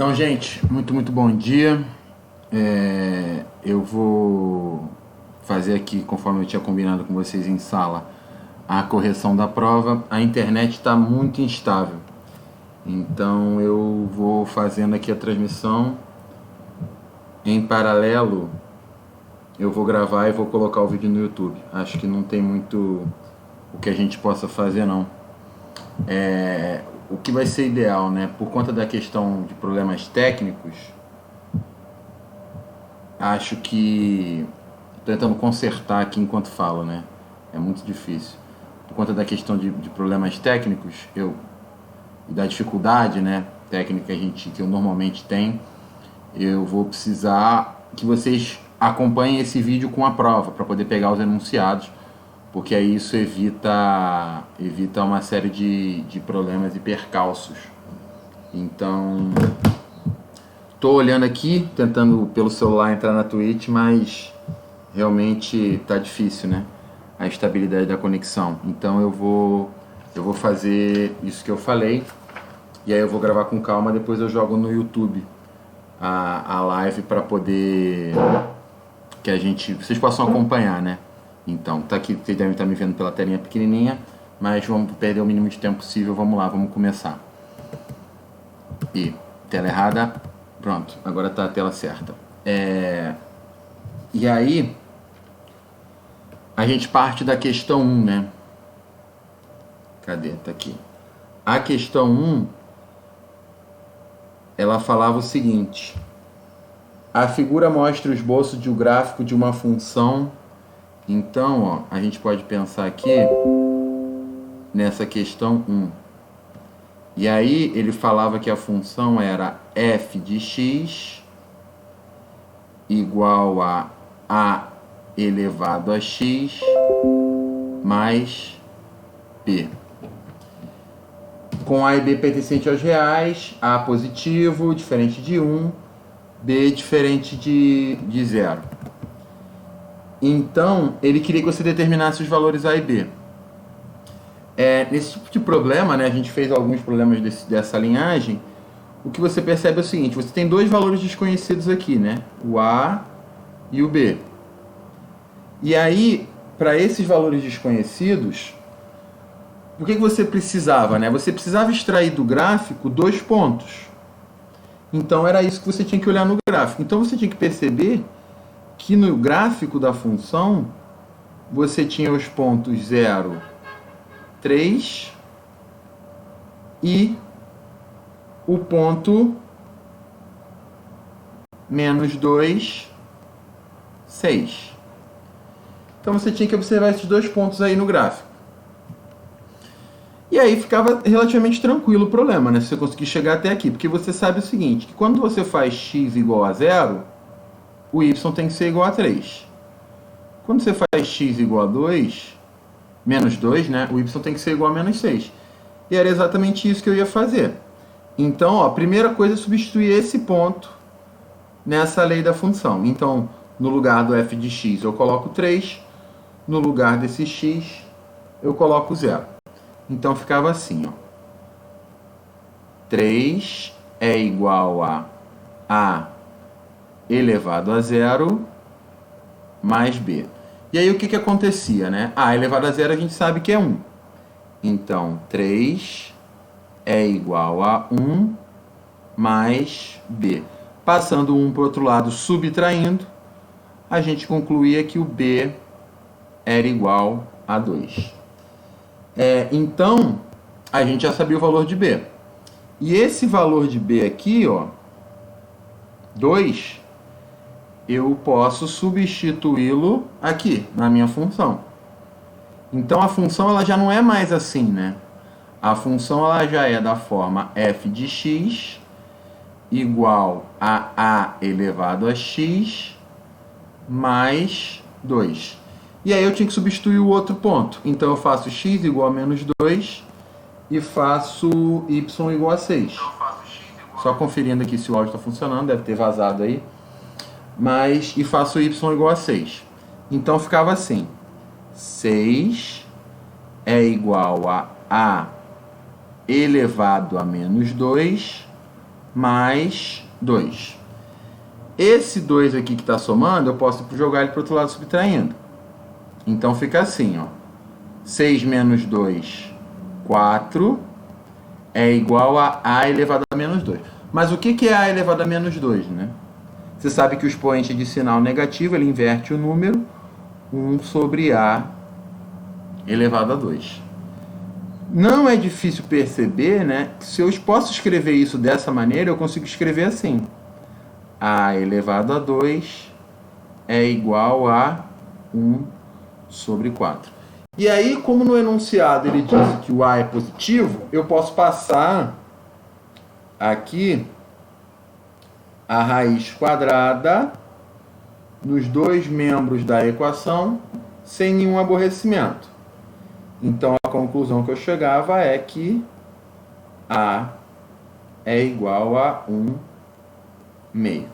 Então, gente, muito bom dia. Eu vou fazer aqui, conforme eu tinha combinado com vocês em sala, a correção da prova. A internet está muito instável, então eu vou fazendo aqui a transmissão. Em paralelo, eu vou gravar e vou colocar o vídeo no YouTube. Acho que não tem muito o que a gente possa fazer, não. O que vai ser ideal, né? Por conta da questão de problemas técnicos, acho que tô tentando consertar aqui enquanto falo, né? É muito difícil. Por conta da questão de problemas técnicos, e da dificuldade, né, técnica que eu normalmente tenho, eu vou precisar que vocês acompanhem esse vídeo com a prova para poder pegar os enunciados, porque aí isso evita uma série de problemas e percalços. Então, tô olhando aqui, tentando pelo celular entrar na Twitch, mas realmente tá difícil, né? A estabilidade da conexão. Então eu vou fazer isso que eu falei, e aí eu vou gravar com calma, depois eu jogo no YouTube a live para poder vocês possam acompanhar, né? Então, tá aqui, vocês devem estar me vendo pela telinha pequenininha, mas vamos perder o mínimo de tempo possível. Vamos lá, vamos começar. E tela errada, pronto, agora tá a tela certa. E aí a gente parte da questão 1, né? Cadê? Tá aqui. A questão 1, ela falava o seguinte: a figura mostra o esboço de um gráfico de uma função. Então, ó, a gente pode pensar aqui nessa questão 1. E aí ele falava que a função era f de x igual a elevado a x mais b. Com a e b pertencente aos reais, a positivo, diferente de 1, b diferente de 0. Então, ele queria que você determinasse os valores a e b. Nesse tipo de problema, né, a gente fez alguns problemas dessa linhagem. O que você percebe é o seguinte: você tem dois valores desconhecidos aqui, né? O a e o b. E aí, para esses valores desconhecidos, o que você precisava, né? Você precisava extrair do gráfico dois pontos. Então, era isso que você tinha que olhar no gráfico. Então, você tinha que perceber que no gráfico da função você tinha os pontos 0, 3 e o ponto menos 2, 6. Então você tinha que observar esses dois pontos aí no gráfico. E aí ficava relativamente tranquilo o problema, né? Se você conseguir chegar até aqui. Porque você sabe o seguinte, que quando você faz x igual a 0, o y tem que ser igual a 3. Quando você faz x igual a 2, menos 2, né? O y tem que ser igual a menos 6. E era exatamente isso que eu ia fazer. Então, ó, a primeira coisa é substituir esse ponto nessa lei da função. Então, no lugar do f de x eu coloco 3, no lugar desse x eu coloco 0. Então ficava assim, ó. 3 é igual a elevado a 0 mais b. E aí o que acontecia, né? A elevado a 0 a gente sabe que é 1. Então 3 é igual a 1 mais b. Passando 1 para o outro lado, subtraindo, a gente concluía que o b era igual a 2. Então, a gente já sabia o valor de b. E esse valor de b aqui, ó, 2, eu posso substituí-lo aqui, na minha função. Então, a função ela já não é mais assim, né? A função ela já é da forma f de x igual a elevado a x mais 2. E aí eu tinha que substituir o outro ponto. Então eu faço x igual a menos 2 e faço y igual a 6. Só conferindo aqui se o áudio está funcionando, deve ter vazado aí. E faço y igual a 6. Então ficava assim: 6 é igual a elevado a menos 2 mais 2. Esse 2 aqui que está somando, eu posso jogar ele para o outro lado subtraindo. Então fica assim, ó. 6 menos 2, 4, é igual a A elevado a menos 2. Mas o que é A elevado a menos 2, né? Você sabe que o expoente de sinal negativo, ele inverte o número 1 sobre A elevado a 2. Não é difícil perceber, né, que se eu posso escrever isso dessa maneira, eu consigo escrever assim. A elevado a 2 é igual a 1 sobre 4. E aí, como no enunciado ele diz que o A é positivo, eu posso passar aqui a raiz quadrada nos dois membros da equação sem nenhum aborrecimento. Então, a conclusão que eu chegava é que A é igual a 1 meio.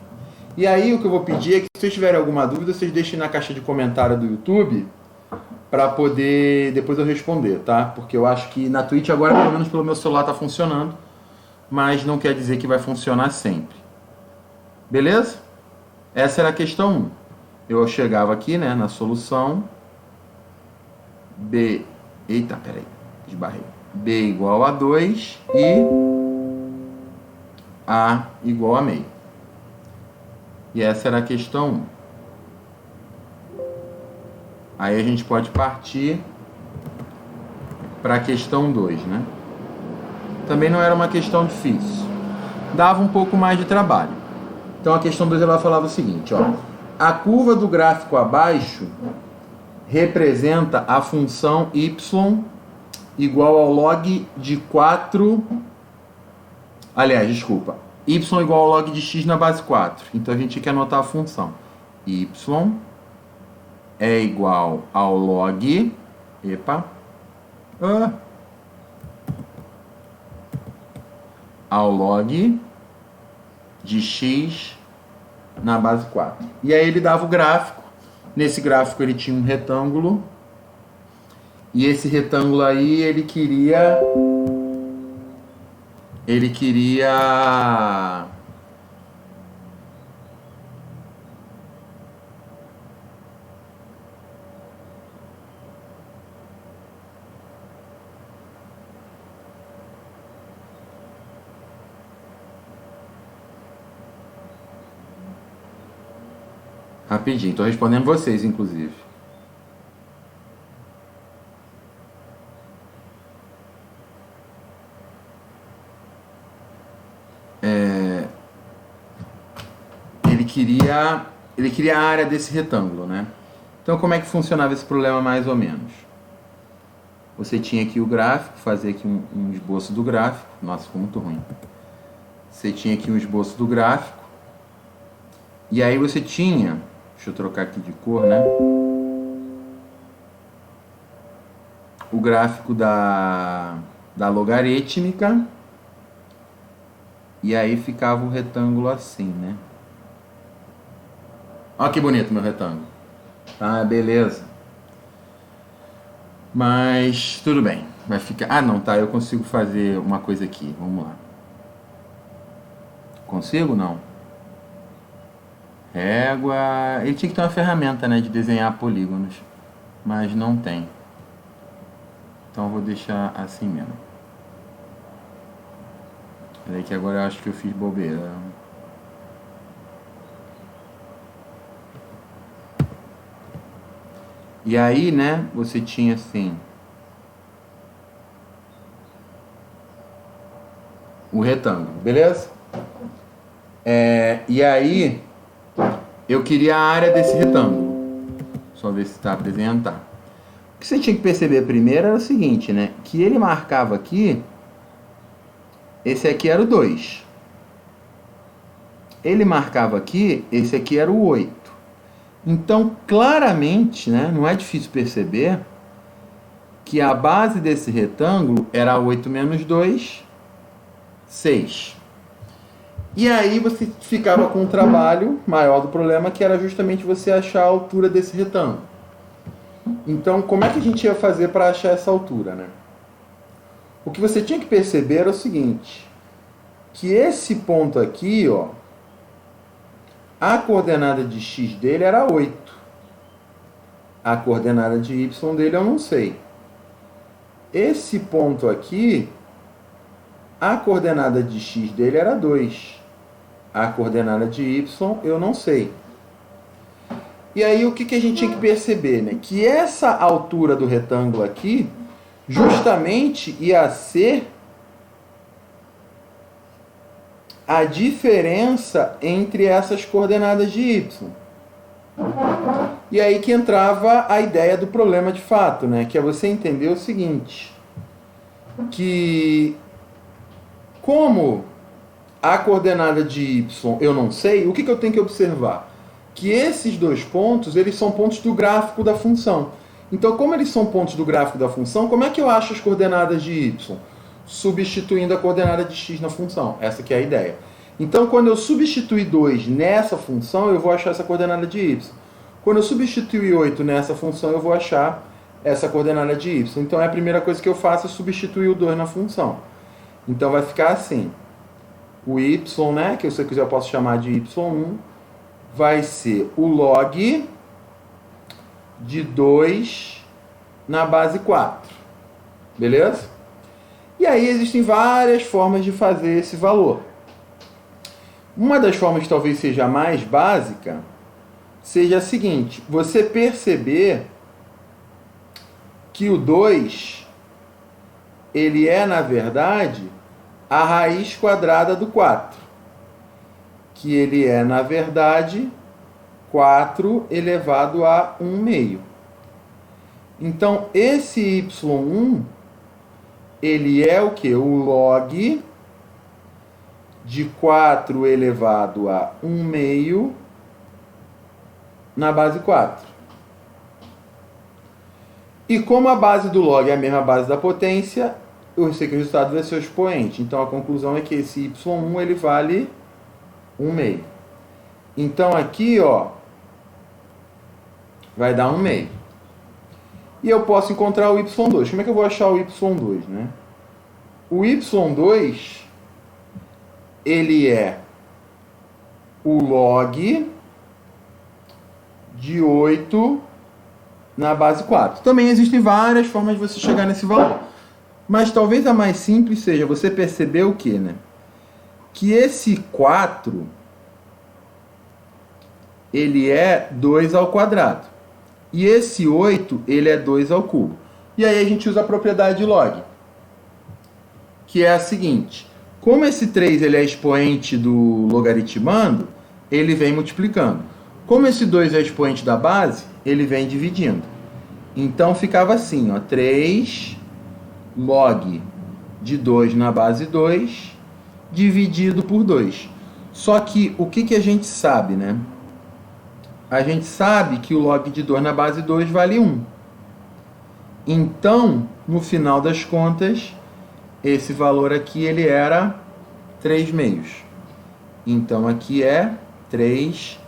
E aí, o que eu vou pedir é que, se vocês tiverem alguma dúvida, vocês deixem na caixa de comentário do YouTube para poder depois eu responder, tá? Porque eu acho que na Twitch agora, pelo menos pelo meu celular, está funcionando, mas não quer dizer que vai funcionar sempre. Beleza? Essa era a questão 1. Eu chegava aqui, né, na solução. B... Eita, peraí. Esbarrei. B igual a 2 e A igual a meio. E essa era a questão 1. Aí a gente pode partir para a questão 2, né? Também não era uma questão difícil. Dava um pouco mais de trabalho. Então a questão 2 ela falava o seguinte, ó. A curva do gráfico abaixo representa a função y igual ao log de 4... Aliás, desculpa. Y igual ao log de x na base 4. Então a gente tem que anotar a função. Y é igual ao log... ao log de x na base 4. E aí ele dava o gráfico. Nesse gráfico ele tinha um retângulo. E esse retângulo aí ele queria... Rapidinho, estou respondendo vocês, inclusive. Ele queria a área desse retângulo, né? Então, como é que funcionava esse problema mais ou menos? Você tinha aqui o gráfico, fazer aqui um esboço do gráfico. Nossa, ficou muito ruim. Você tinha aqui um esboço do gráfico. E aí você tinha... Deixa eu trocar aqui de cor, né? O gráfico da logarítmica. E aí ficava o retângulo assim, né? Olha que bonito meu retângulo. Tá, beleza. Mas tudo bem. Vai ficar... Ah, não, tá. Eu consigo fazer uma coisa aqui. Vamos lá. Consigo? Não. Régua... Ele tinha que ter uma ferramenta, né, de desenhar polígonos. Mas não tem. Então eu vou deixar assim mesmo. Peraí que agora eu acho que eu fiz bobeira. E aí, né, você tinha assim... o retângulo, beleza? E aí... eu queria a área desse retângulo. Só ver se está apresentado. O que você tinha que perceber primeiro era o seguinte, né? Que ele marcava aqui... esse aqui era o 2. Ele marcava aqui... esse aqui era o 8. Então, claramente, né? Não é difícil perceber... que a base desse retângulo era 8 menos 2... 6. E aí você ficava com um trabalho maior do problema, que era justamente você achar a altura desse retângulo. Então, como é que a gente ia fazer para achar essa altura, né? O que você tinha que perceber era o seguinte, que esse ponto aqui, ó, a coordenada de x dele era 8. A coordenada de y dele eu não sei. Esse ponto aqui, a coordenada de x dele era 2. A coordenada de y eu não sei. E aí o que a gente tinha que perceber, né? Que essa altura do retângulo aqui justamente ia ser a diferença entre essas coordenadas de y. E aí que entrava a ideia do problema de fato, né? Que é você entender o seguinte, que como a coordenada de y eu não sei, o que eu tenho que observar? Que esses dois pontos, eles são pontos do gráfico da função. Então, como eles são pontos do gráfico da função, como é que eu acho as coordenadas de y? Substituindo a coordenada de x na função. Essa que é a ideia. Então, quando eu substituir 2 nessa função, eu vou achar essa coordenada de y. Quando eu substituir 8 nessa função, eu vou achar essa coordenada de y. Então, a primeira coisa que eu faço é substituir o 2 na função. Então, vai ficar assim. O y, né, que se eu quiser eu posso chamar de y1, vai ser o log de 2 na base 4. Beleza? E aí existem várias formas de fazer esse valor. Uma das formas que talvez seja a mais básica seja a seguinte: você perceber que o 2 ele é, na verdade, a raiz quadrada do 4. Que ele é, na verdade, 4 elevado a 1 meio. Então, esse y1, ele é o quê? O log de 4 elevado a 1 meio na base 4. E como a base do log é a mesma base da potência, eu sei que o resultado vai ser o expoente. Então, a conclusão é que esse y1 ele vale 1 meio. Então, aqui, ó, vai dar 1 meio. E eu posso encontrar o y2. Como é que eu vou achar o y2, né? O y2, ele é o log de 8 na base 4. Também existem várias formas de você chegar nesse valor. Mas talvez a mais simples seja você perceber o quê, né? Que esse 4, ele é 2 ao quadrado. E esse 8, ele é 2 ao cubo. E aí a gente usa a propriedade de log, que é a seguinte: como esse 3 ele é expoente do logaritmando, ele vem multiplicando. Como esse 2 é expoente da base, ele vem dividindo. Então ficava assim, ó, 3 log de 2 na base 2 dividido por 2. Só que o que a gente sabe, né? A gente sabe que o log de 2 na base 2 vale 1. Então, no final das contas, esse valor aqui ele era 3 meios. Então, aqui é 3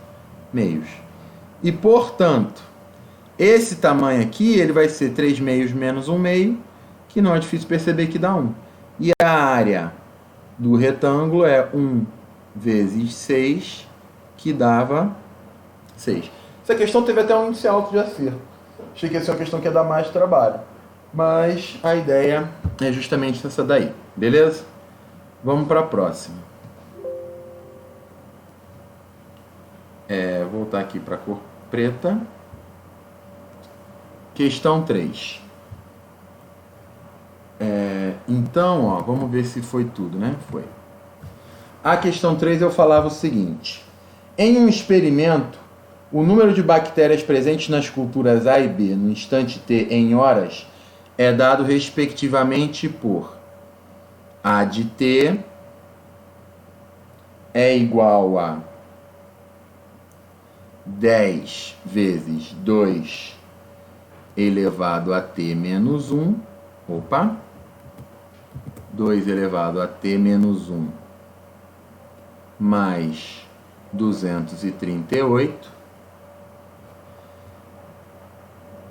meios. E, portanto, esse tamanho aqui ele vai ser 3 meios menos 1 meio, que não é difícil perceber que dá 1. E a área do retângulo é 1 vezes 6, que dava 6. Essa questão teve até um índice alto de acerto. Achei que essa é uma questão que ia dar mais trabalho. Mas a ideia é justamente essa daí. Beleza? Vamos para a próxima. Voltar aqui para a cor preta. Questão 3. Então, ó, vamos ver se foi tudo, né? Foi. A questão 3 eu falava o seguinte: em um experimento, o número de bactérias presentes nas culturas A e B no instante T em horas é dado respectivamente por A de T é igual a 10 vezes 2 elevado a T menos 1. Opa! 2 elevado a T menos 1 mais 238.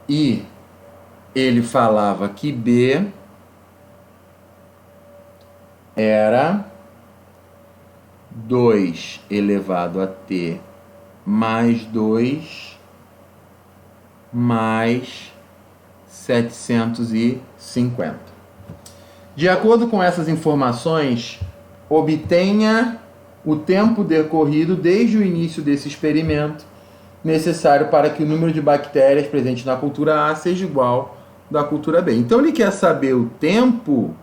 E ele falava que B era 2 elevado a t mais 2 mais 750. De acordo com essas informações, obtenha o tempo decorrido desde o início desse experimento necessário para que o número de bactérias presentes na cultura A seja igual da cultura B. Então ele quer saber o tempo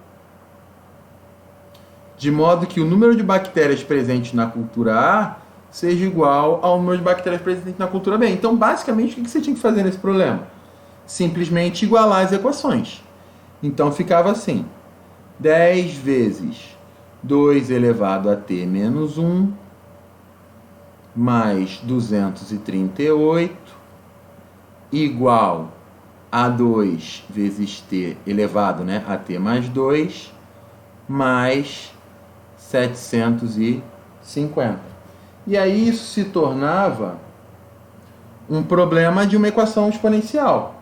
de modo que o número de bactérias presentes na cultura A seja igual ao número de bactérias presentes na cultura B. Então, basicamente, o que você tinha que fazer nesse problema? Simplesmente igualar as equações. Então, ficava assim: 10 vezes 2 elevado a t menos 1 mais 238 igual a 2 vezes t elevado, né, a t mais 2 mais 750. E aí isso se tornava um problema de uma equação exponencial.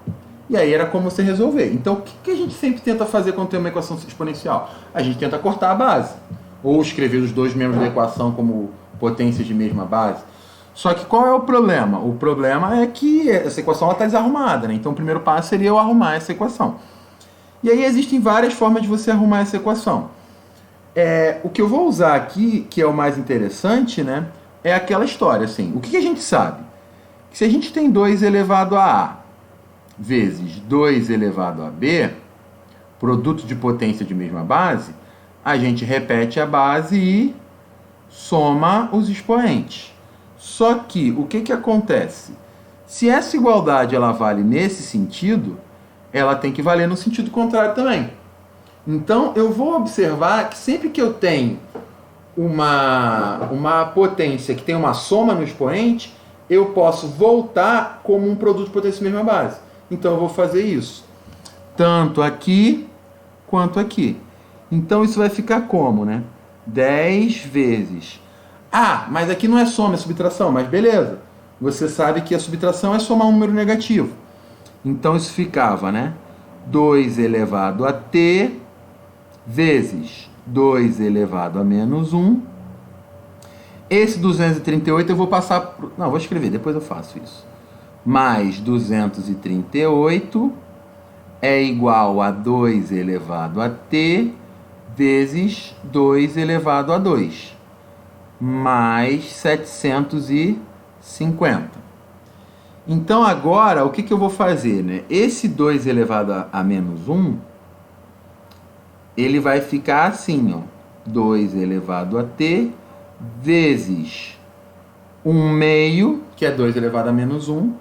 E aí era como você resolver. Então o que a gente sempre tenta fazer quando tem uma equação exponencial? A gente tenta cortar a base. Ou escrever os dois membros da equação como potências de mesma base. Só que qual é o problema? O problema é que essa equação está desarrumada, né? Então o primeiro passo seria eu arrumar essa equação. E aí existem várias formas de você arrumar essa equação. O que eu vou usar aqui, que é o mais interessante, né, é aquela história, assim. O que a gente sabe? Que se a gente tem 2 elevado a A vezes 2 elevado a B, produto de potência de mesma base, a gente repete a base e soma os expoentes. Só que, o que acontece? Se essa igualdade ela vale nesse sentido, ela tem que valer no sentido contrário também. Então, eu vou observar que sempre que eu tenho uma potência que tem uma soma no expoente, eu posso voltar como um produto de potência de mesma base. Então, eu vou fazer isso. Tanto aqui, quanto aqui. Então, isso vai ficar como, né? 10 vezes... Ah, mas aqui não é soma, é subtração. Mas beleza. Você sabe que a subtração é somar um número negativo. Então, isso ficava, né? 2 elevado a t vezes 2 elevado a menos 1. Esse 238 eu vou passar... Não, vou escrever, depois eu faço isso. Mais 238 é igual a 2 elevado a t vezes 2 elevado a 2. Mais 750. Então, agora, o que eu vou fazer, né? Esse 2 elevado a menos 1, ele vai ficar assim, ó. 2 elevado a t vezes 1 meio, que é 2 elevado a menos 1.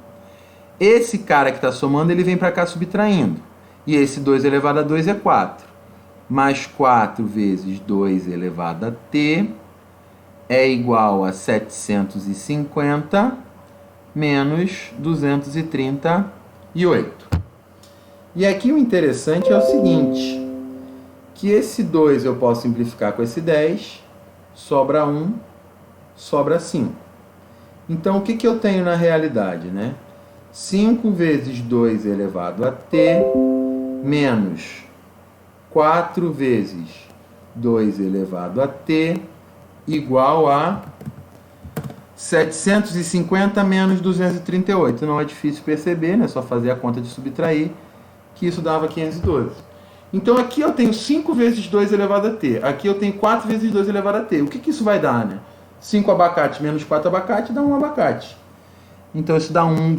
Esse cara que está somando, ele vem para cá subtraindo. E esse 2 elevado a 2 é 4. Mais 4 vezes 2 elevado a t é igual a 750 menos 238. E aqui o interessante é o seguinte, que esse 2 eu posso simplificar com esse 10, sobra 1, sobra 5. Então, o que eu tenho na realidade, né? 5 vezes 2 elevado a t menos 4 vezes 2 elevado a t igual a 750 menos 238. Não é difícil perceber, né? É só fazer a conta de subtrair, que isso dava 512. Então aqui eu tenho 5 vezes 2 elevado a t. Aqui eu tenho 4 vezes 2 elevado a t. O que isso vai dar, né? 5 abacates menos 4 abacates dá 1 abacate. Então isso dá 1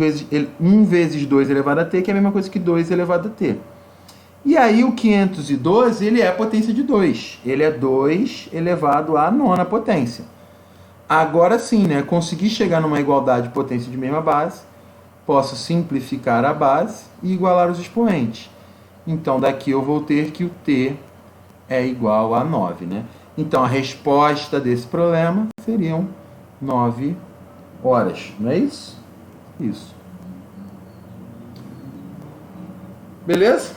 vezes 2 elevado a t, que é a mesma coisa que 2 elevado a t. E aí o 512, ele é a potência de 2. Ele é 2 elevado à nona potência. Agora sim, né? Consegui chegar numa igualdade de potência de mesma base. Posso simplificar a base e igualar os expoentes. Então daqui eu vou ter que o t é igual a 9, né? Então a resposta desse problema seriam 9 horas. Não é isso? Isso. Beleza?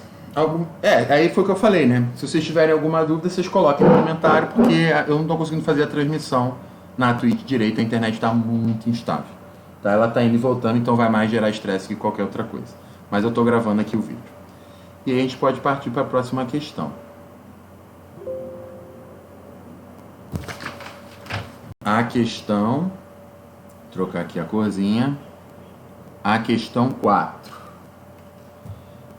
Aí foi o que eu falei, né? Se vocês tiverem alguma dúvida, vocês coloquem no comentário, porque eu não estou conseguindo fazer a transmissão na Twitch direito, a internet está muito instável. Tá? Ela está indo e voltando, então vai mais gerar estresse que qualquer outra coisa. Mas eu estou gravando aqui o vídeo. E aí a gente pode partir para a próxima questão. a questão, trocar aqui a corzinha, a questão 4.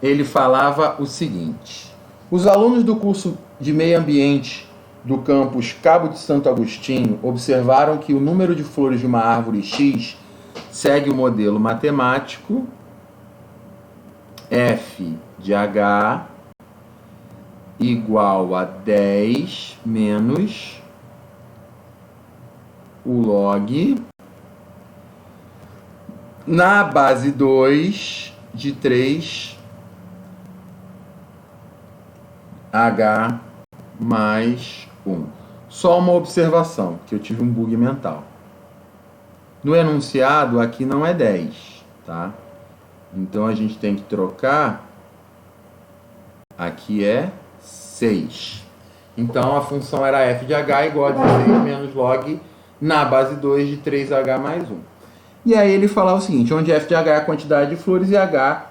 Ele falava o seguinte: os alunos do curso de Meio Ambiente do campus Cabo de Santo Agostinho observaram que o número de flores de uma árvore X segue o modelo matemático f de h igual a 10 menos o log na base 2 de 3h mais 1. Só uma observação, que eu tive um bug mental. No enunciado, aqui não é 10, tá? Então, a gente tem que trocar. Aqui é 6. Então, a função era f de h igual a 16 menos log na base 2 de 3h mais 1. E aí ele falava o seguinte, onde f de h é a quantidade de flores e h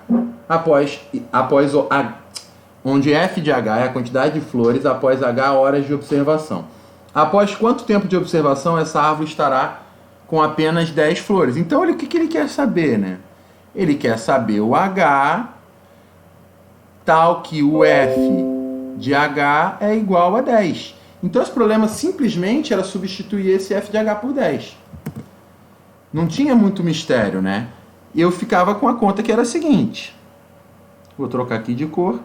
onde f de h é a quantidade de flores após h horas de observação. Após quanto tempo de observação essa árvore estará com apenas 10 flores? Então, o que ele quer saber, né? Ele quer saber o h tal que o f de h é igual a 10. Então, esse problema simplesmente era substituir esse f de h por 10. Não tinha muito mistério, né? Eu ficava com a conta que era a seguinte. Vou trocar aqui de cor.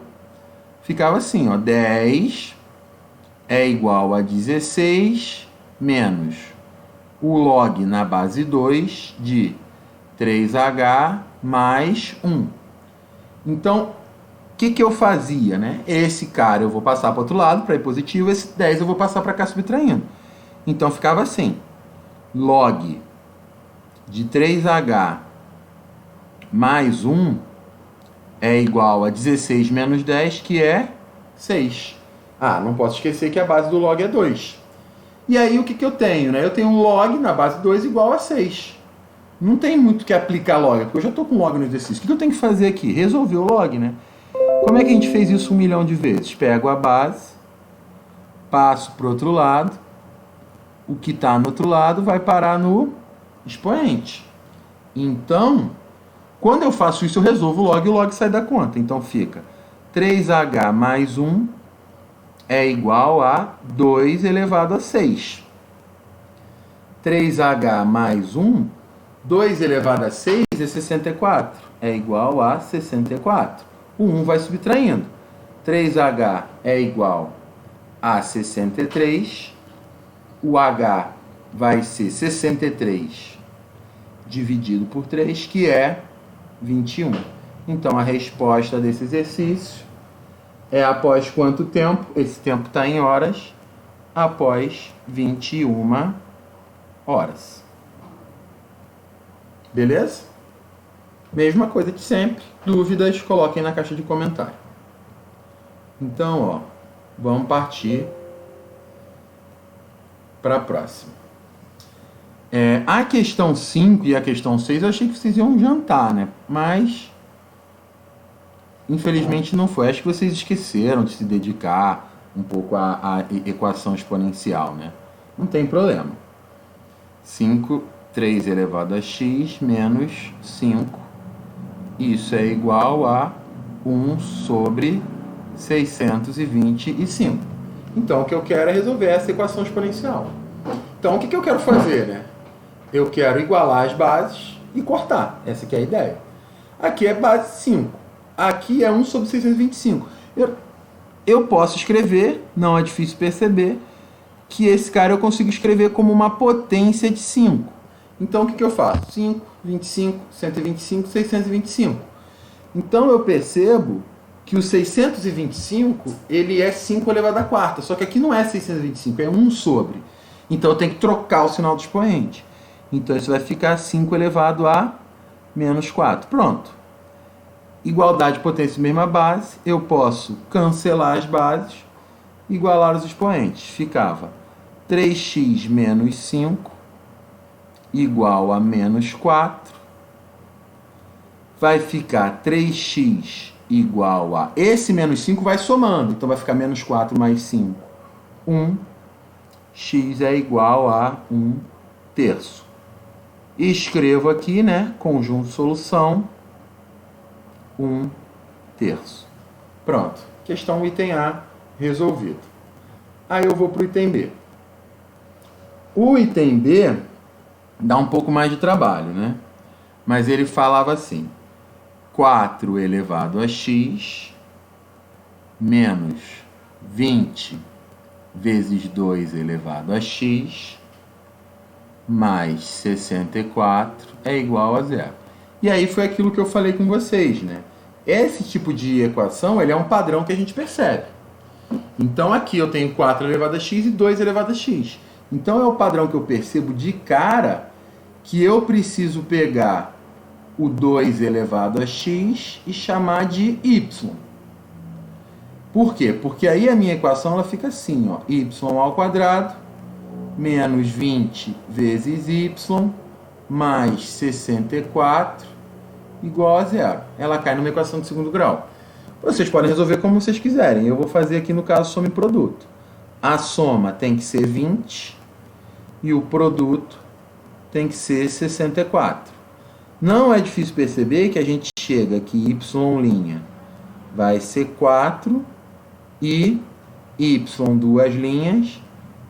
Ficava assim, ó, 10 é igual a 16 menos o log na base 2 de 3h mais 1. Então, o que eu fazia, né? Esse cara eu vou passar para o outro lado, para ir positivo, esse 10 eu vou passar para cá subtraindo. Então, ficava assim, log de 3h mais 1 é igual a 16 menos 10, que é 6. Ah, não posso esquecer que a base do log é 2. E aí, o que eu tenho, né? Eu tenho um log na base 2 igual a 6. Não tem muito que aplicar log, porque eu já estou com log no exercício. O que eu tenho que fazer aqui? Resolver o log, né? Como é que a gente fez isso 1 milhão de vezes? Pego a base, passo para o outro lado, o que está no outro lado vai parar no expoente. Então, quando eu faço isso, eu resolvo o log e o log sai da conta. Então, fica 3h mais 1 é igual a 2 elevado a 6. 3h mais 1, 2 elevado a 6 é 64. É igual a 64. O 1 vai subtraindo. 3h é igual a 63. O h vai ser 63 dividido por 3, que é 21. Então, a resposta desse exercício é após quanto tempo? Esse tempo está em horas. Após 21 horas. Beleza? Mesma coisa de sempre. Dúvidas, coloquem na caixa de comentário. Então, ó, vamos partir para a próxima. A questão 5 e a questão 6 eu achei que vocês iam jantar, né? Mas, infelizmente, não foi. Acho que vocês esqueceram de se dedicar um pouco à equação exponencial, né? Não tem problema. 5, 3 elevado a x menos 5. Isso é igual a 1 sobre 625. Então, o que eu quero é resolver essa equação exponencial. Então, o que eu quero fazer, né? Eu quero igualar as bases e cortar. Essa aqui é a ideia. Aqui é base 5. Aqui é 1 sobre 625. Eu posso escrever, não é difícil perceber, que esse cara eu consigo escrever como uma potência de 5. Então, o que eu faço? 5, 25, 125, 625. Então, eu percebo que o 625, ele é 5 elevado à quarta. Só que aqui não é 625, é 1 sobre. Então, eu tenho que trocar o sinal do expoente. Então, isso vai ficar 5 elevado a menos 4. Pronto. Igualdade de potência mesma base. Eu posso cancelar as bases, igualar os expoentes. Ficava 3x menos 5 igual a menos 4. Vai ficar 3x igual a... Esse menos 5 vai somando. Então, vai ficar menos 4 mais 5, 1. x é igual a 1/3. Escrevo aqui, né, conjunto solução, 1/3. Pronto, questão item A resolvido. Aí eu vou para o item B. O item B dá um pouco mais de trabalho, né? Mas ele falava assim: 4 elevado a x menos 20 vezes 2 elevado a x mais 64 é igual a zero. E aí foi aquilo que eu falei com vocês, né? Esse tipo de equação, ele é um padrão que a gente percebe. Então aqui eu tenho 4 elevado a x e 2 elevado a x. Então é o padrão que eu percebo de cara que eu preciso pegar o 2 elevado a x e chamar de y. Por quê? Porque aí a minha equação ela fica assim, ó, y ao quadrado menos 20 vezes y mais 64 igual a zero. Ela cai numa equação de segundo grau. Vocês podem resolver como vocês quiserem. Eu vou fazer aqui no caso soma e produto. A soma tem que ser 20 e o produto tem que ser 64. Não é difícil perceber que a gente chega que y' vai ser 4 e y duas linhas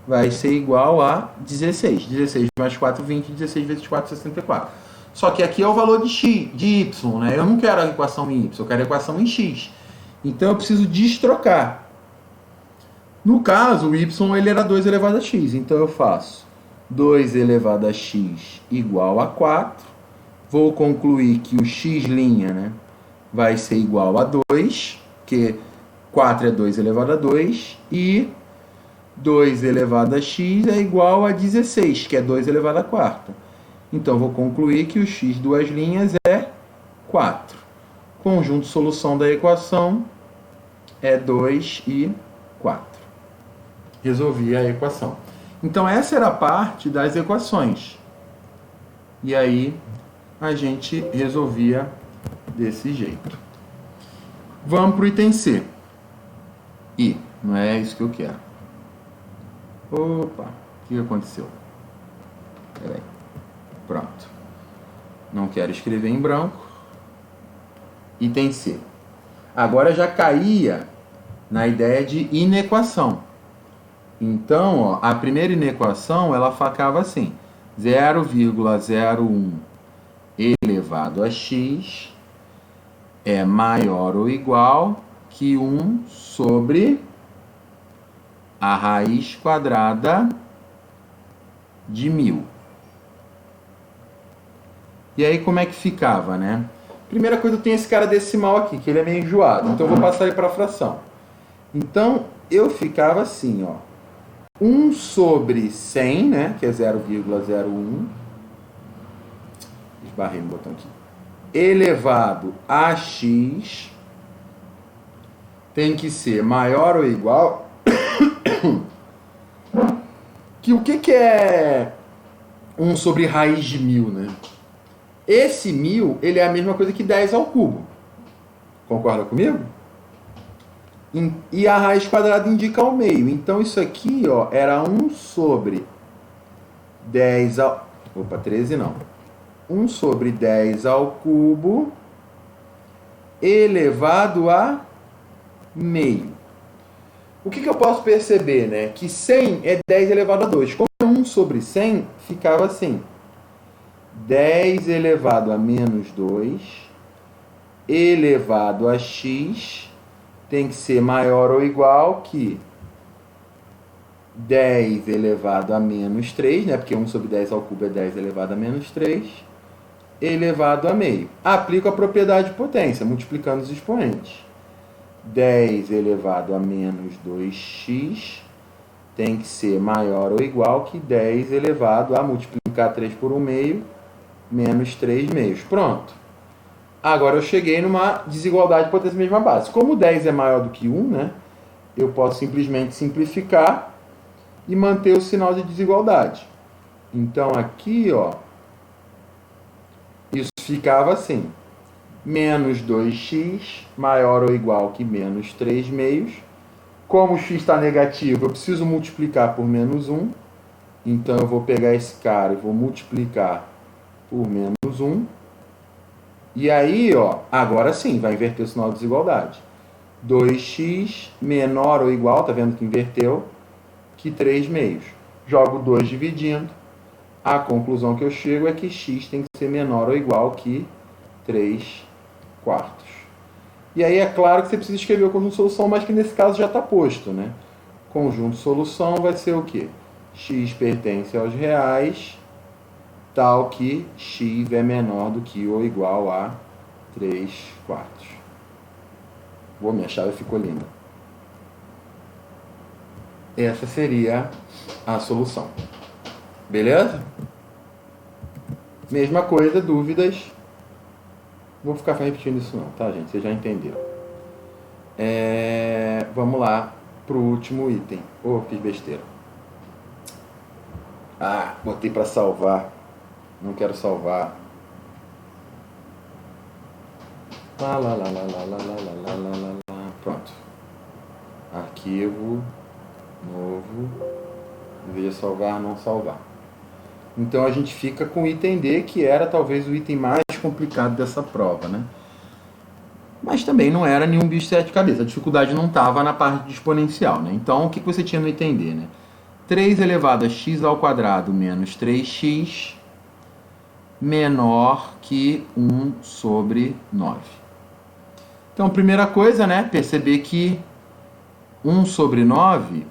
vai ser igual a 16. 16 mais 4, 20. 16 vezes 4, 64. Só que aqui é o valor de x, de y, né? Eu não quero a equação em y, eu quero a equação em x. Então eu preciso destrocar. No caso, o y ele era 2 elevado a x. Então eu faço 2 elevado a x igual a 4. Vou concluir que o x', né, vai ser igual a 2, que 4 é 2 elevado a 2, e 2 elevado a x é igual a 16, que é 2 elevado a 4. Então, vou concluir que o x duas linhas é 4. Conjunto solução da equação é 2 e 4. Resolvi a equação. Então, essa era a parte das equações. E aí, a gente resolvia desse jeito. Vamos para o item C. Ih, não é isso que eu quero. Opa, o que aconteceu? Peraí. Pronto. Não quero escrever em branco. Item C. Agora já caía na ideia de inequação. Então, ó, a primeira inequação, ela ficava assim: 0,01 elevado a x é maior ou igual que 1 sobre a raiz quadrada de 1000. E aí como é que ficava, né? Primeira coisa, eu tenho esse cara decimal aqui, que ele é meio enjoado. Então eu vou passar ele para a fração. Então eu ficava assim, ó. 1 sobre 100, né? Que é 0,01. Esbarrei no botão aqui. Elevado a x tem que ser maior ou igual que o que é 1 sobre raiz de 1000, né? Esse 1000, ele é a mesma coisa que 10 ao cubo. Concorda comigo? E a raiz quadrada indica ao meio. Então, isso aqui, ó, era 1 sobre 10 ao... Opa, 13 não. 1 sobre 10 ao cubo elevado a meio. O que eu posso perceber, né? Que 100 é 10 elevado a 2. Como é 1 sobre 100, ficava assim: 10 elevado a menos 2 elevado a x tem que ser maior ou igual que 10 elevado a menos 3, né? Porque 1 sobre 10 ao cubo é 10 elevado a menos 3, elevado a meio. Aplico a propriedade de potência, multiplicando os expoentes. 10 elevado a menos 2x tem que ser maior ou igual que 10 elevado a multiplicar 3 por 1 meio, menos 3 meios. Pronto. Agora eu cheguei numa desigualdade de potência mesma base. Como 10 é maior do que 1, né, eu posso simplesmente simplificar e manter o sinal de desigualdade. Então aqui, ó, isso ficava assim: menos 2x maior ou igual que menos 3 meios, Como o x está negativo, eu preciso multiplicar por menos 1. Então, eu vou pegar esse cara e vou multiplicar por menos 1. E aí, ó, agora sim, vai inverter o sinal de desigualdade. 2x menor ou igual, tá vendo que inverteu, que 3 meios. Jogo 2 dividindo. A conclusão que eu chego é que x tem que ser menor ou igual que 3 quartos. E aí é claro que você precisa escrever o conjunto de solução, mas que nesse caso já está posto, né? Conjunto de solução vai ser o quê? X pertence aos reais, tal que x é menor do que ou igual a 3 quartos. Boa, minha chave ficou linda. Essa seria a solução. Beleza? Mesma coisa, dúvidas? Não vou ficar repetindo isso não, tá, gente? Vocês já entenderam. Vamos lá pro último item. Fiz besteira. Botei para salvar. Não quero salvar. Pronto. Arquivo. Novo. Deveria salvar, não salvar. Então a gente fica com o item D, que era talvez o item mais complicado dessa prova, né? Mas também não era nenhum bicho de sete cabeças. A dificuldade não estava na parte de exponencial, né? Então o que você tinha no item D, né? 3 elevado a x ao quadrado menos 3x menor que 1 sobre 9. Então, primeira coisa, né? Perceber que 1 sobre 9...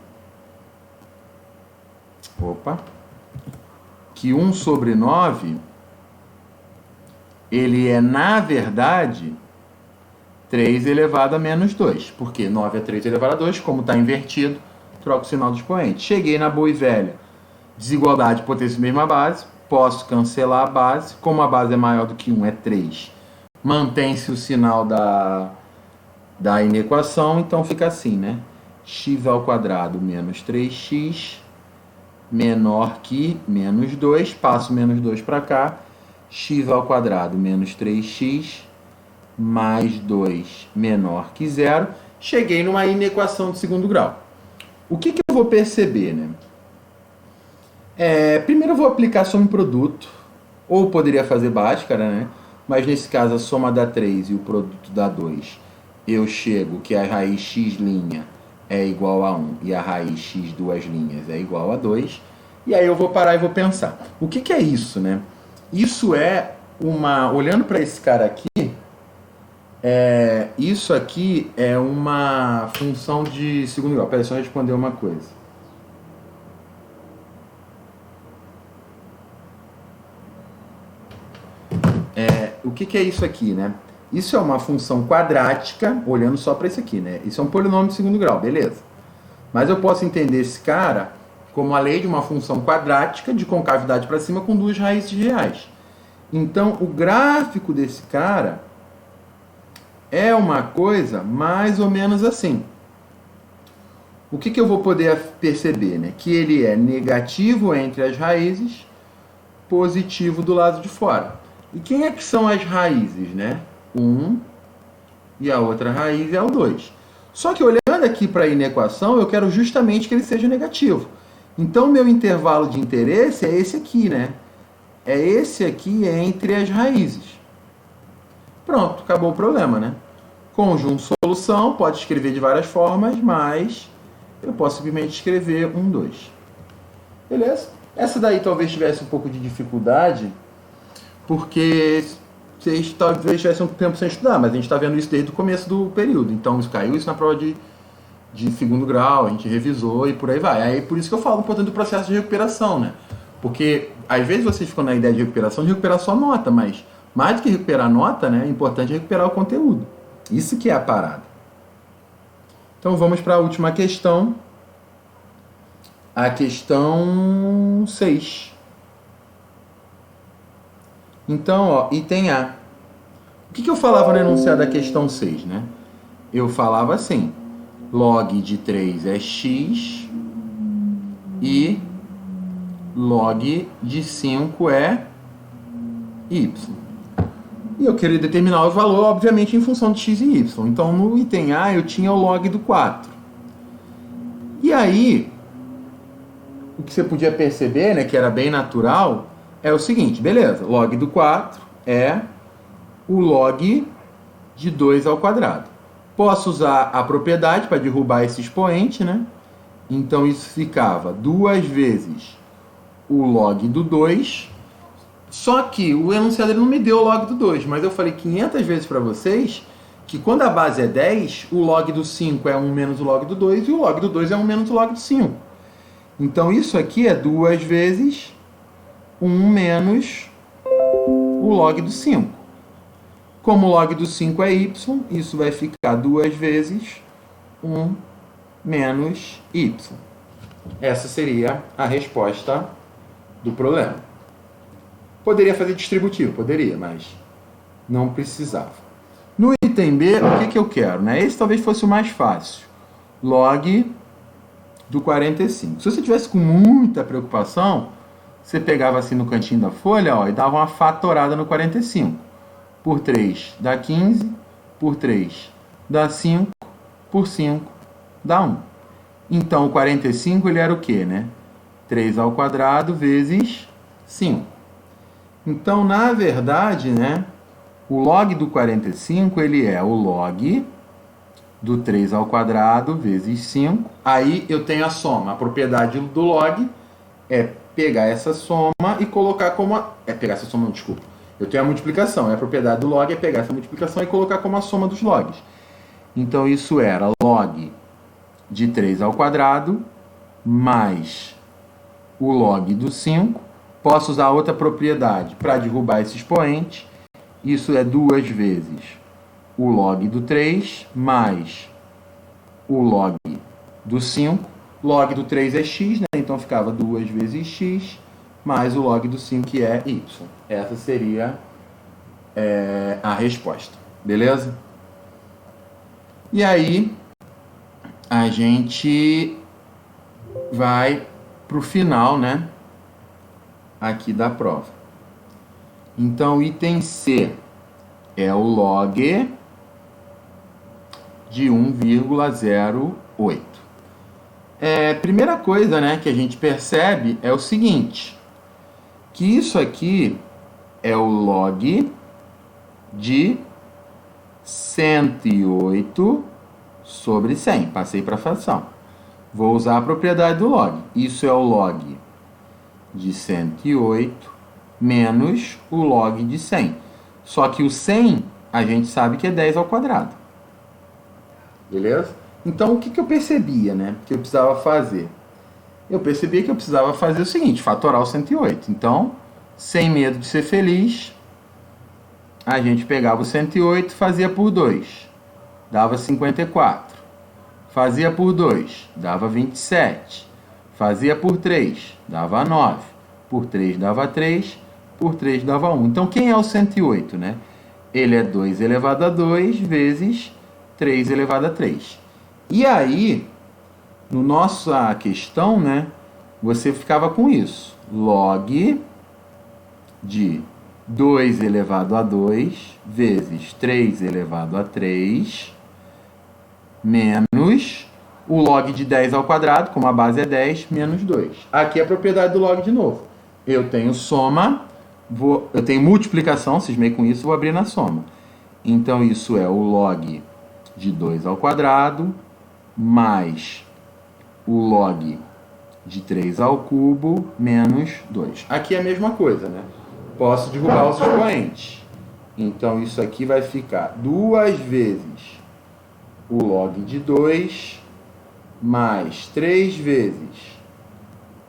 Que 1 sobre 9, ele é, na verdade, 3 elevado a menos 2. Porque 9 é 3 elevado a 2, como está invertido, troco o sinal do expoente. Cheguei na boa e velha desigualdade de potência de mesma base, posso cancelar a base. Como a base é maior do que 1, é 3. Mantém-se o sinal da inequação, então fica assim, né? X ao quadrado menos 3x menor que menos 2, passo menos 2 para cá, x ao quadrado menos 3x mais 2 menor que 0. Cheguei numa inequação de segundo grau. O que eu vou perceber, né? Primeiro eu vou aplicar a soma em produto, ou poderia fazer Bhaskara, né? Mas nesse caso a soma dá 3 e o produto dá 2. Eu chego que a raiz x' é igual a 1 e a raiz x duas linhas é igual a 2. E aí eu vou parar e vou pensar. O que é isso, né? Isso é uma... Olhando para esse cara aqui, isso aqui é uma função de segundo grau. Peraí, só responder uma coisa. O que é isso aqui, né? Isso é uma função quadrática, olhando só para isso aqui, né? Isso é um polinômio de segundo grau, beleza. Mas eu posso entender esse cara como a lei de uma função quadrática de concavidade para cima com duas raízes reais. Então, o gráfico desse cara é uma coisa mais ou menos assim. O que eu vou poder perceber, né? Que ele é negativo entre as raízes, positivo do lado de fora. E quem é que são as raízes, né? 1 e a outra raiz é o 2. Só que olhando aqui para a inequação, eu quero justamente que ele seja negativo. Então, meu intervalo de interesse é esse aqui, né? É esse aqui entre as raízes. Pronto, acabou o problema, né? Conjunto solução, pode escrever de várias formas, mas eu posso simplesmente escrever 1, 2. Beleza? Essa daí talvez tivesse um pouco de dificuldade, porque vocês talvez tivessem um tempo sem estudar, mas a gente está vendo isso desde o começo do período. Então, caiu isso na prova de segundo grau, a gente revisou e por aí vai. Aí por isso que eu falo importante do processo de recuperação, né? Porque às vezes vocês ficam na ideia de recuperar só nota, mas mais do que recuperar a nota, né, é importante recuperar o conteúdo. Isso que é a parada. Então vamos para a última questão. A questão 6. Então, ó, item A. O que eu falava no enunciado da questão 6, né? Eu falava assim, log de 3 é x e log de 5 é y. E eu queria determinar o valor, obviamente, em função de x e y. Então, no item A, eu tinha o log do 4. aí, o que você podia perceber, né, que era bem natural, é o seguinte, beleza, log do 4 é o log de 2 ao quadrado. Posso usar a propriedade para derrubar esse expoente, né? Então isso ficava 2 vezes o log do 2. Só que o enunciado ele não me deu o log do 2, mas eu falei 500 vezes para vocês que quando a base é 10, o log do 5 é 1 menos o log do 2 e o log do 2 é 1 menos o log do 5. Então isso aqui é 2 vezes 1 menos o log do 5. Como o log do 5 é y, isso vai ficar 2 vezes 1 menos y. Essa seria a resposta do problema. Poderia fazer distributivo, poderia, mas não precisava. No item B, o que eu quero? Né? Esse talvez fosse o mais fácil. Log do 45. Se você tivesse com muita preocupação, você pegava assim no cantinho da folha, ó, e dava uma fatorada no 45. Por 3 dá 15, por 3 dá 5, por 5 dá 1. Então, o 45 ele era o quê, né? 3 ao quadrado vezes 5. Então, na verdade, né, o log do 45 ele é o log do 3 ao quadrado vezes 5. Aí eu tenho a soma. A propriedade do log é pegar essa soma e colocar como... pegar essa soma, não, desculpa. Eu tenho a multiplicação. A propriedade do log é pegar essa multiplicação e colocar como a soma dos logs. Então, isso era log de 3 ao quadrado mais o log do 5. Posso usar outra propriedade para derrubar esse expoente. Isso é 2 vezes o log do 3 mais o log do 5. Log do 3 é x, né? Então ficava 2 vezes x mais o log do 5, que é y. Essa seria a resposta. Beleza? E aí, a gente vai para o final, né? Aqui da prova. Então, item C é o log de 1,08. Primeira coisa, né, que a gente percebe é o seguinte, que isso aqui é o log de 108 sobre 100. Passei para a fração. Vou usar a propriedade do log. Isso é o log de 108 menos o log de 100. Só que o 100, a gente sabe que é 10 ao quadrado. Beleza? Então, o que eu percebia, né? Que eu precisava fazer? Eu percebia que eu precisava fazer o seguinte, fatorar o 108. Então, sem medo de ser feliz, a gente pegava o 108 e fazia por 2. Dava 54. Fazia por 2, dava 27. Fazia por 3, dava 9. Por 3 dava 3. Por 3 dava 1. Então, quem é o 108, né? Ele é 2 elevado a 2 vezes 3 elevado a 3. E aí, no nossa questão, né? Você ficava com isso. Log de 2 elevado a 2 vezes 3 elevado a 3 menos o log de 10 ao quadrado, como a base é 10, menos 2. Aqui é a propriedade do log de novo. Eu tenho soma, eu tenho multiplicação, cismei com isso, vou abrir na soma. Então, isso é o log de 2 ao quadrado mais o log de 3 ao cubo menos 2. Aqui é a mesma coisa, né? Posso derrubar os expoentes. Então, isso aqui vai ficar 2 vezes o log de 2 mais 3 vezes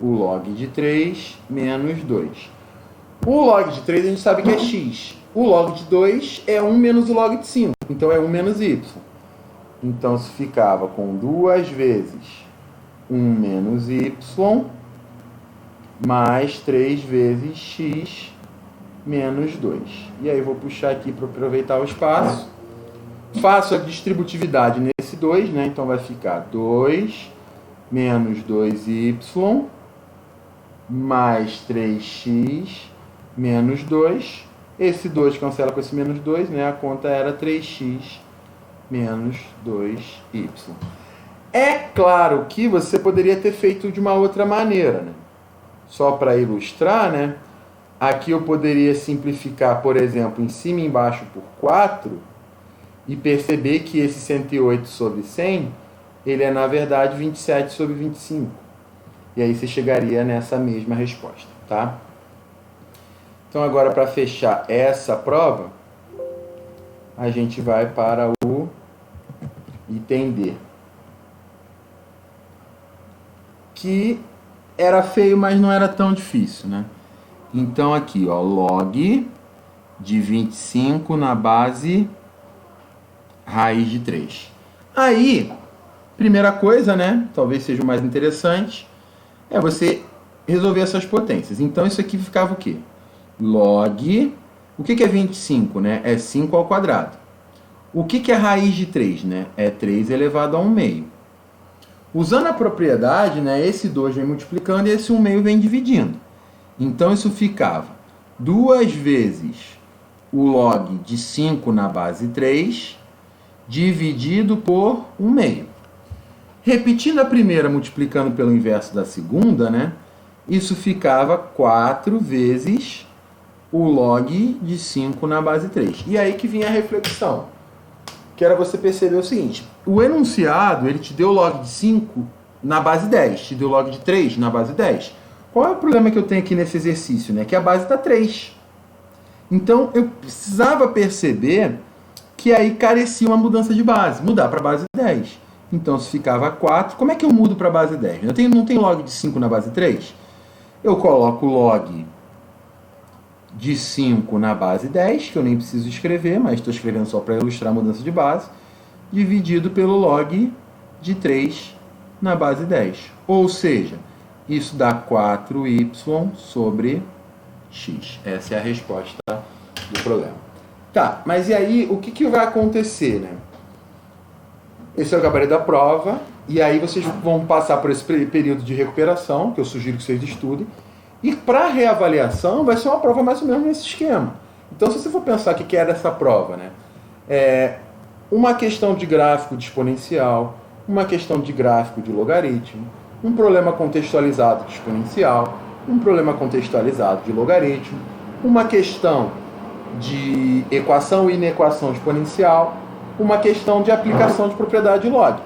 o log de 3 menos 2. O log de 3 a gente sabe que é x. O log de 2 é 1 menos o log de 5. Então, é 1 menos y. Então, se ficava com 2 vezes 1 menos y mais 3 vezes x menos 2. E aí, vou puxar aqui para aproveitar o espaço. Faço a distributividade nesse 2, né? Então, vai ficar 2 menos 2y mais 3x menos 2. Esse 2 cancela com esse menos 2, né? A conta era 3x menos 2y. É claro que você poderia ter feito de uma outra maneira, né? Só para ilustrar, né? Aqui eu poderia simplificar, por exemplo, em cima e embaixo por 4 e perceber que esse 108 sobre 100, ele é, na verdade, 27 sobre 25. E aí você chegaria nessa mesma resposta, tá? Então, agora, para fechar essa prova, a gente vai para o item D, que era feio, mas não era tão difícil, né? Então, aqui, ó, log de 25 na base raiz de 3. Aí, primeira coisa, né, talvez seja o mais interessante, é você resolver essas potências. Então, isso aqui ficava o quê? Log, o que é 25, né? É 5 ao quadrado. O que é raiz de 3, né? É 3 elevado a 1 meio. Usando a propriedade, né, esse 2 vem multiplicando e esse 1 meio vem dividindo. Então, isso ficava 2 vezes o log de 5 na base 3, dividido por 1 meio. Repetindo a primeira, multiplicando pelo inverso da segunda, né, isso ficava 4 vezes o log de 5 na base 3. E aí que vinha a reflexão, que era você perceber o seguinte: o enunciado, ele te deu log de 5 na base 10, te deu log de 3 na base 10. Qual é o problema que eu tenho aqui nesse exercício? Né? Que a base está 3. Então, eu precisava perceber que aí carecia uma mudança de base, mudar para a base 10. Então, se ficava 4, como é que eu mudo para a base 10? Não tem log de 5 na base 3? Eu coloco log de 5 na base 10, que eu nem preciso escrever, mas estou escrevendo só para ilustrar a mudança de base, dividido pelo log de 3 na base 10. Ou seja, isso dá 4y sobre x. Essa é a resposta do problema. Tá, mas e aí, o que vai acontecer, né? Esse é o gabarito da prova, e aí vocês vão passar por esse período de recuperação, que eu sugiro que vocês estudem, e para reavaliação vai ser uma prova mais ou menos nesse esquema. Então, se você for pensar o que era essa prova, né? É uma questão de gráfico de exponencial, uma questão de gráfico de logaritmo, um problema contextualizado de exponencial, um problema contextualizado de logaritmo, uma questão de equação e inequação exponencial, uma questão de aplicação de propriedade de log.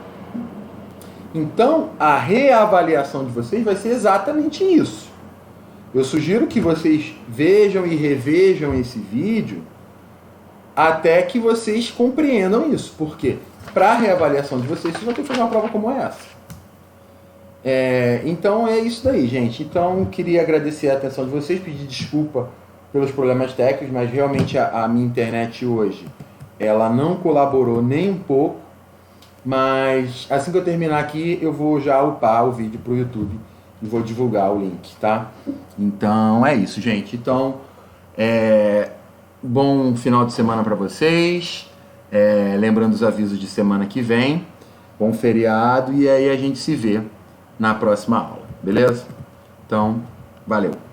Então, a reavaliação de vocês vai ser exatamente isso. Eu sugiro que vocês vejam e revejam esse vídeo até que vocês compreendam isso. Porque para a reavaliação de vocês vão ter que fazer uma prova como essa. Então é isso daí, gente. Então queria agradecer a atenção de vocês, pedir desculpa pelos problemas técnicos, mas realmente a minha internet hoje ela não colaborou nem um pouco. Mas assim que eu terminar aqui, eu vou já upar o vídeo para o YouTube e vou divulgar o link, tá? Então é isso, gente. Então, bom final de semana para vocês. Lembrando os avisos de semana que vem. Bom feriado e aí a gente se vê na próxima aula, beleza? Então, valeu!